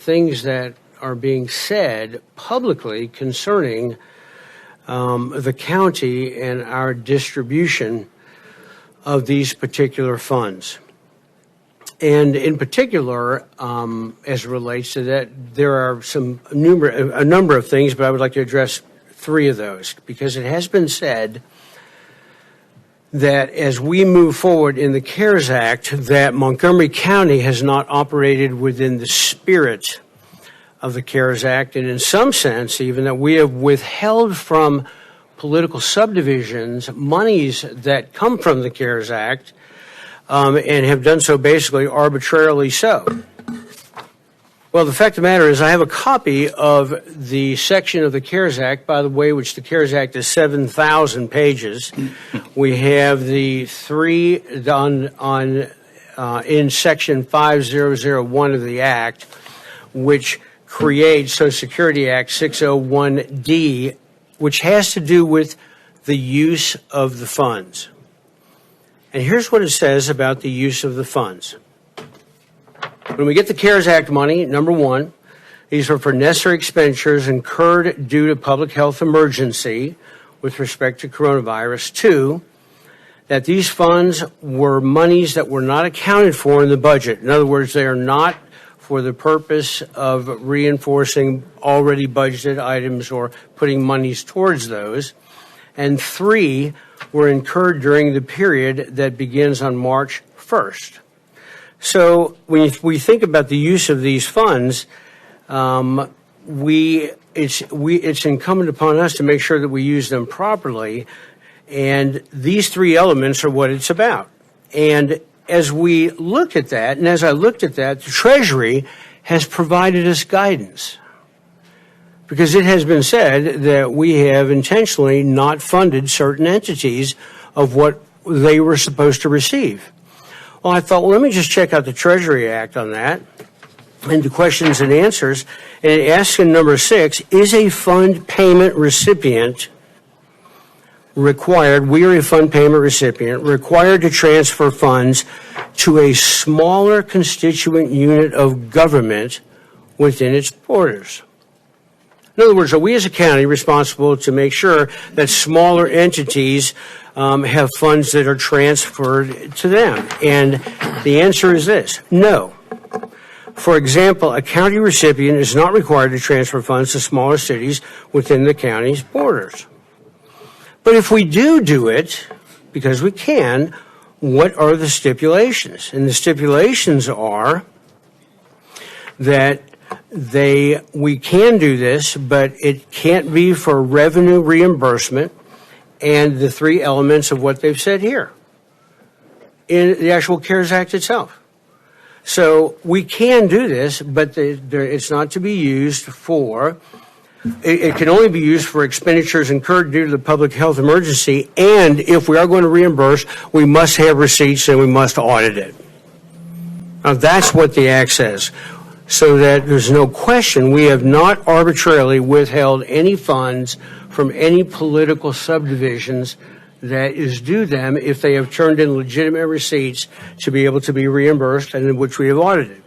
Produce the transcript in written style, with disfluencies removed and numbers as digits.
things that are being said publicly concerning the county and our distribution of these particular funds. And in particular, as it relates to that, there are a number of things, but I would like to address three of those, because it has been said that as we move forward in the CARES Act, that Montgomery County has not operated within the spirit of the CARES Act, and in some sense, even that we have withheld from political subdivisions monies that come from the CARES Act, and have done so basically arbitrarily so. Well, the fact of the matter is I have a copy of the section of the CARES Act, by the way, which the CARES Act is 7,000 pages. We have the three in section 5001 of the Act, which creates Social Security Act 601D, which has to do with the use of the funds. And here's what it says about the use of the funds. When we get the CARES Act money, number one, these are for necessary expenditures incurred due to public health emergency with respect to coronavirus. Two, that these funds were monies that were not accounted for in the budget. In other words, they are not for the purpose of reinforcing already budgeted items or putting monies towards those. And three, were incurred during the period that begins on March 1st. So when we think about the use of these funds, it's incumbent upon us to make sure that we use them properly, and these three elements are what it's about. And as we look at that, and as I looked at that, the Treasury has provided us guidance, because it has been said that we have intentionally not funded certain entities of what they were supposed to receive. Well, I thought, well, let me just check out the Treasury Act on that, and the questions and answers. And it asks in number 6, is a fund payment recipient required, we are a fund payment recipient, required to transfer funds to a smaller constituent unit of government within its borders? In other words, are we as a county responsible to make sure that smaller entities have funds that are transferred to them? And the answer is this: no. For example, a county recipient is not required to transfer funds to smaller cities within the county's borders. But if we do it, because we can, what are the stipulations? And the stipulations are that we can do this, but it can't be for revenue reimbursement and the three elements of what they've said here in the actual CARES Act itself. So we can do this, but it's not to be used for, it can only be used for expenditures incurred due to the public health emergency, and if we are going to reimburse, we must have receipts and we must audit it. Now that's what the Act says. So that there's no question, we have not arbitrarily withheld any funds from any political subdivisions that is due them if they have turned in legitimate receipts to be able to be reimbursed and in which we have audited.